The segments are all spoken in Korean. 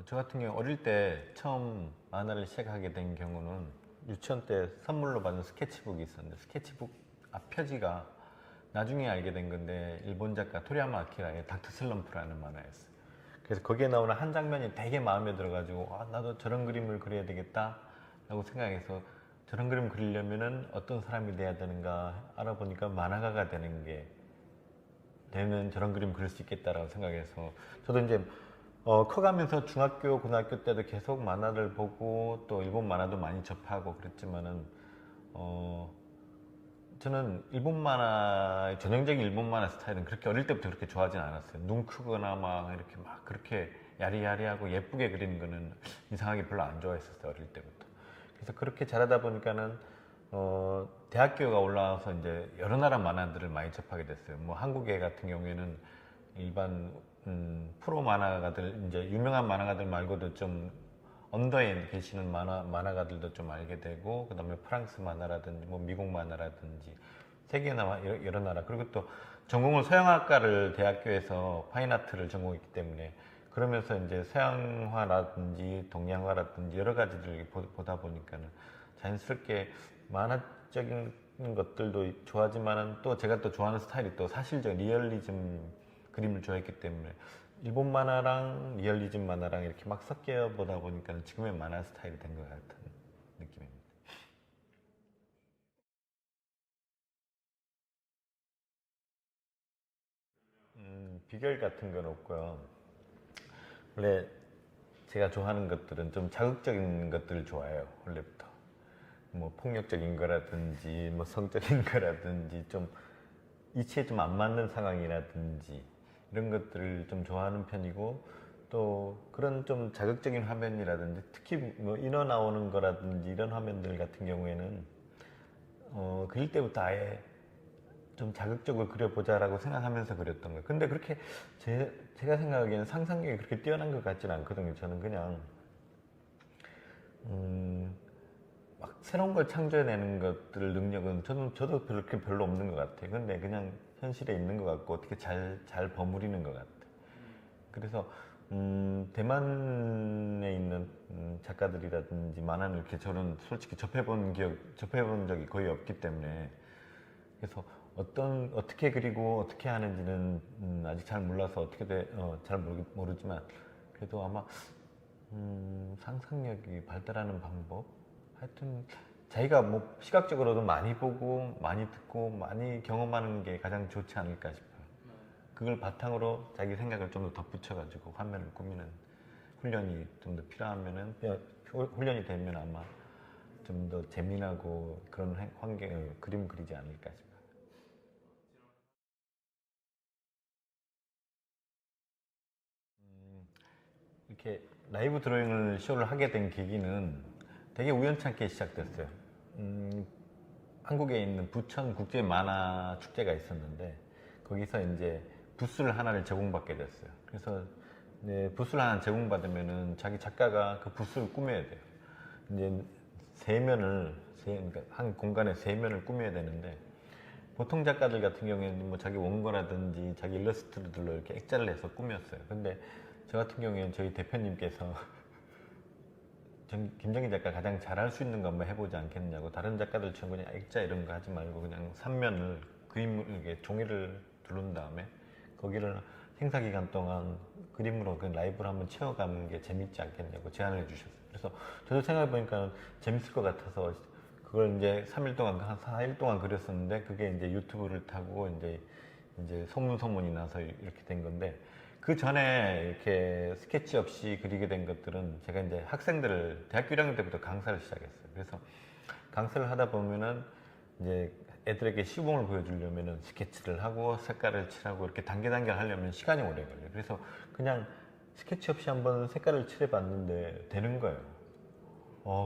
저 같은 경우 어릴 때 처음 만화를 시작하게 된 경우는 유치원 때 선물로 받은 스케치북이 있었는데 스케치북 앞표지가 나중에 알게 된 건데 일본 작가 토리야마 아키라의 닥터 슬럼프라는 만화였어요. 그래서 거기에 나오는 한 장면이 되게 마음에 들어가지고 나도 저런 그림을 그려야 되겠다 라고 생각해서 저런 그림 그리려면은 어떤 사람이 돼야 되는가 알아보니까 만화가가 되는 저런 그림 그릴 수 있겠다라고 생각해서 저도 이제 커가면서 중학교, 고등학교 때도 계속 만화를 보고 또 일본 만화도 많이 접하고 그랬지만은 저는 일본 만화, 전형적인 일본 만화 스타일은 그렇게 어릴 때부터 그렇게 좋아하진 않았어요. 눈 크거나 막 이렇게 막 그렇게 야리야리하고 예쁘게 그리는 거는 이상하게 별로 안 좋아했었어요, 어릴 때부터. 그래서 그렇게 자라다 보니까는 대학교가 올라와서 이제 여러 나라 만화들을 많이 접하게 됐어요. 뭐 한국에 같은 경우에는 일반 프로 만화가들, 이제 유명한 만화가들 말고도 좀 언더에 계시는 만화가들도 좀 알게 되고, 그 다음에 프랑스 만화라든지, 뭐 미국 만화라든지, 세계나 여러 나라. 그리고 또 전공을 서양학과를 대학교에서 파인아트를 전공했기 때문에, 그러면서 이제 서양화라든지 동양화라든지 여러 가지를 보다 보니까는 자연스럽게 만화적인 것들도 좋아하지만은 또 제가 또 좋아하는 스타일이 또 사실적 리얼리즘 그림을 좋아했기 때문에 일본 만화랑 리얼리즘 만화랑 이렇게 막 섞여 보다 보니까 지금의 만화 스타일이 된 것 같은 느낌입니다. 비결 같은 건 없고요. 원래 제가 좋아하는 것들은 좀 자극적인 것들을 좋아해요. 원래부터. 뭐 폭력적인 거라든지 뭐 성적인 거라든지 좀 이치에 좀 안 맞는 상황이라든지 이런 것들을 좀 좋아하는 편이고 또 그런 좀 자극적인 화면이라든지 특히 뭐 인어 나오는 거라든지 이런 화면들 같은 경우에는 그릴 때부터 아예 좀 자극적으로 그려보자라고 생각하면서 그렸던 거예요. 근데 그렇게 제가 생각하기에는 상상력이 그렇게 뛰어난 것 같지는 않거든요. 저는 그냥 막 새로운 걸 창조해내는 것들 능력은 저도 그렇게 별로 없는 것 같아요. 근데 그냥 현실에 있는 것 같고 어떻게 잘 버무리는 것 같아요. 그래서 대만에 있는 작가들이라든지 만화는 이렇게 저는 솔직히 접해본 적이 거의 없기 때문에 그래서 어떻게 그리고 어떻게 하는지는 아직 잘 몰라서 잘 모르지만 그래도 아마 상상력이 발달하는 방법 하여튼 자기가 뭐 시각적으로도 많이 보고 많이 듣고 많이 경험하는 게 가장 좋지 않을까 싶어요. 그걸 바탕으로 자기 생각을 좀 더 덧붙여가지고 화면을 꾸미는 훈련이 좀 더 필요하면은 훈련이 되면 아마 좀 더 재미나고 그런 환경을 그림 그리지 않을까 싶어요. 이렇게 라이브 드로잉을 쇼를 하게 된 계기는 되게 우연찮게 시작됐어요. 음, 한국에 있는 부천 국제 만화 축제가 있었는데 거기서 이제 부스를 하나를 제공받게 됐어요. 그래서 이제 부스를 하나 제공받으면은 자기 작가가 그 부스를 꾸며야 돼요. 이제 그러니까 한 공간에 세 면을 꾸며야 되는데 보통 작가들 같은 경우에는 뭐 자기 원고라든지 자기 일러스트들로 이렇게 액자를 해서 꾸몄어요. 근데 저 같은 경우에는 저희 대표님께서 김정희 작가 가장 잘할 수 있는 거 한번 해보지 않겠냐고 다른 작가들처럼 그냥 액자 이런 거 하지 말고 그냥 3면을 그림을 이렇게 종이를 두른 다음에 거기를 행사 기간 동안 그림으로 그 라이브를 한번 채워가는 게 재밌지 않겠냐고 제안을 해주셨어요. 그래서 저도 생각해보니까 재밌을 것 같아서 그걸 이제 3일 동안 한 4일 동안 그렸었는데 그게 이제 유튜브를 타고 이제 소문이 나서 이렇게 된 건데 그 전에 이렇게 스케치 없이 그리게 된 것들은 제가 이제 학생들을 대학교 1학년 때부터 강사를 시작했어요. 그래서 강사를 하다 보면은 이제 애들에게 시범을 보여주려면은 스케치를 하고 색깔을 칠하고 이렇게 단계 하려면 시간이 오래 걸려요. 그래서 그냥 스케치 없이 한번 색깔을 칠해 봤는데 되는 거예요.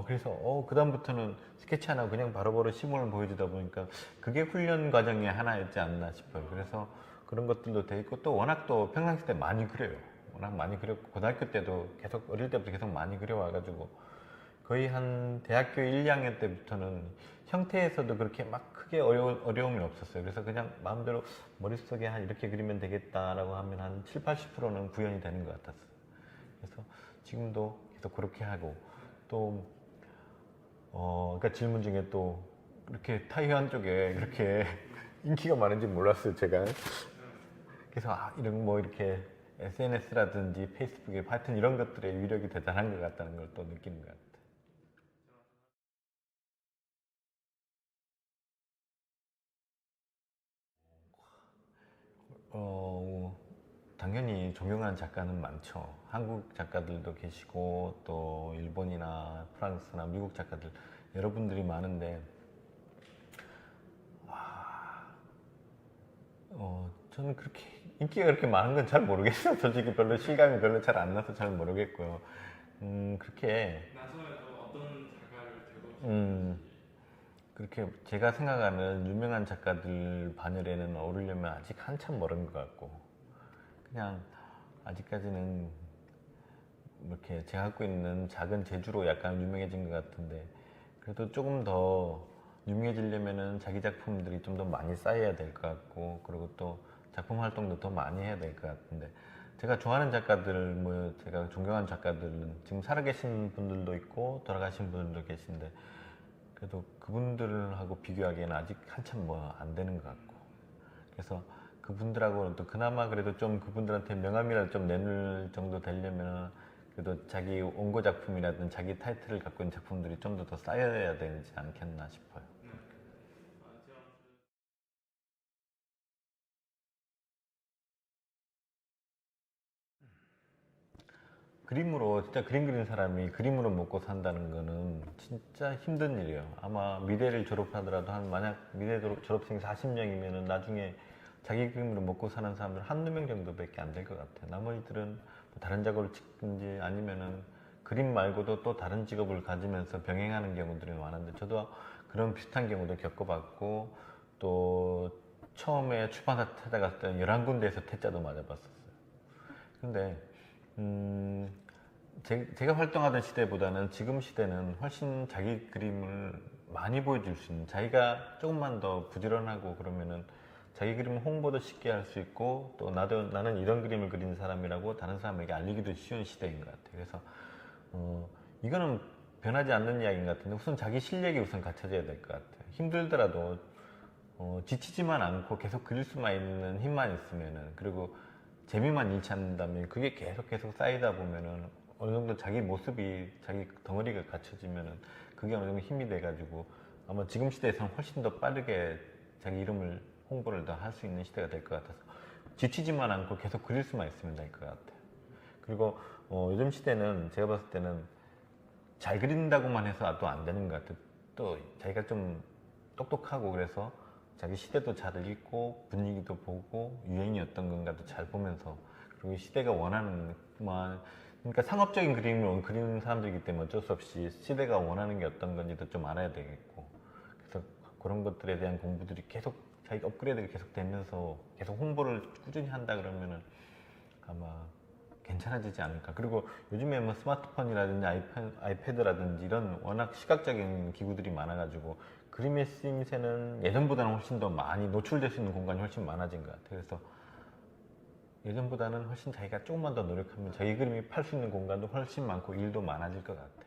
그래서 그다음부터는 스케치 하나 그냥 바로바로 시범을 보여주다 보니까 그게 훈련 과정의 하나였지 않나 싶어요. 그래서 그런 것들도 돼 있고 또 워낙 또 평상시 때 많이 그려요. 워낙 많이 그렸고 고등학교 때도 계속 어릴 때부터 계속 많이 그려와가지고 거의 한 대학교 1, 2학년 때부터는 형태에서도 그렇게 막 크게 어려움이 없었어요. 그래서 그냥 마음대로 머릿속에 한 이렇게 그리면 되겠다라고 하면 한 7, 80%는 구현이 되는 것 같았어요. 그래서 지금도 계속 그렇게 하고 또 그러니까 질문 중에 또 이렇게 타이완 쪽에 이렇게 인기가 많은지 몰랐어요 제가. 그래서 이런 뭐 이렇게 SNS라든지 페이스북에 하여튼 이런 것들의 위력이 대단한 것 같다는 걸 또 느끼는 것 같아요. 당연히 존경하는 작가는 많죠. 한국 작가들도 계시고 또 일본이나 프랑스나 미국 작가들 여러분들이 많은데 저는 그렇게 인기가 그렇게 많은 건 잘 모르겠어요. 솔직히 별로 실감이 별로 잘 안 나서 잘 모르겠고요. 그렇게 나서에서 어떤 작가를 들고 음, 그렇게 제가 생각하는 유명한 작가들 반열에는 오르려면 아직 한참 멀은 것 같고 그냥 아직까지는 이렇게 제가 갖고 있는 작은 재주로 약간 유명해진 것 같은데 그래도 조금 더 유명해지려면은 자기 작품들이 좀 더 많이 쌓여야 될 것 같고 그리고 또 작품 활동도 더 많이 해야 될 것 같은데 제가 좋아하는 작가들 뭐 제가 존경하는 작가들은 지금 살아계신 분들도 있고 돌아가신 분들도 계신데 그래도 그분들하고 비교하기에는 아직 한참 뭐 안 되는 것 같고 그래서 그분들하고는 또 그나마 그래도 좀 그분들한테 명함이라도 좀 내놓을 정도 되려면 그래도 자기 원고 작품이라든 자기 타이틀을 갖고 있는 작품들이 좀 더 쌓여야 되지 않겠나 싶어요. 그림으로 진짜 그림 그리는 사람이 그림으로 먹고 산다는 거는 진짜 힘든 일이에요. 아마 미대를 졸업하더라도 만약 미대 졸업생이 40명이면은 나중에 자기 그림으로 먹고 사는 사람들 한두 명 정도밖에 안 될 것 같아요. 나머지들은 뭐 다른 작업을 찍든지 아니면은 그림 말고도 또 다른 직업을 가지면서 병행하는 경우들이 많은데 저도 그런 비슷한 경우도 겪어봤고 또 처음에 출판사 찾아갔을 때는 11군데에서 퇴짜도 맞아봤었어요. 근데 제가 활동하던 시대보다는 지금 시대는 훨씬 자기 그림을 많이 보여줄 수 있는 자기가 조금만 더 부지런하고 그러면은 자기 그림을 홍보도 쉽게 할 수 있고 또 나는 이런 그림을 그리는 사람이라고 다른 사람에게 알리기도 쉬운 시대인 것 같아요. 그래서 이거는 변하지 않는 이야기인 것 같은데 우선 자기 실력이 우선 갖춰져야 될 것 같아요. 힘들더라도 지치지만 않고 계속 그릴 수만 있는 힘만 있으면은 그리고 재미만 잃지 않는다면 그게 계속 쌓이다 보면은 어느 정도 자기 모습이 자기 덩어리가 갖춰지면은 그게 어느 정도 힘이 돼가지고 아마 지금 시대에서는 훨씬 더 빠르게 자기 이름을 홍보를 더 할 수 있는 시대가 될 것 같아서 지치지만 않고 계속 그릴 수만 있으면 될 것 같아요. 그리고 요즘 시대는 제가 봤을 때는 잘 그린다고만 해서 또 안 되는 것 같아요. 또 자기가 좀 똑똑하고 그래서 자기 시대도 잘 읽고 분위기도 보고 유행이 어떤 건가도 잘 보면서 그리고 시대가 원하는 그러니까 상업적인 그림을 그리는 사람들이기 때문에 어쩔 수 없이 시대가 원하는 게 어떤 건지도 좀 알아야 되겠고 그래서 그런 것들에 대한 공부들이 계속 자기 업그레이드가 계속 되면서 계속 홍보를 꾸준히 한다 그러면은 아마 괜찮아지지 않을까. 그리고 요즘에 뭐 스마트폰이라든지 아이패드라든지 이런 워낙 시각적인 기구들이 많아가지고 그림의 쓰임새는 예전보다는 훨씬 더 많이 노출될 수 있는 공간이 훨씬 많아진 것 같아요. 그래서 예전보다는 훨씬 자기가 조금만 더 노력하면 자기 그림이 팔 수 있는 공간도 훨씬 많고 일도 많아질 것 같아요.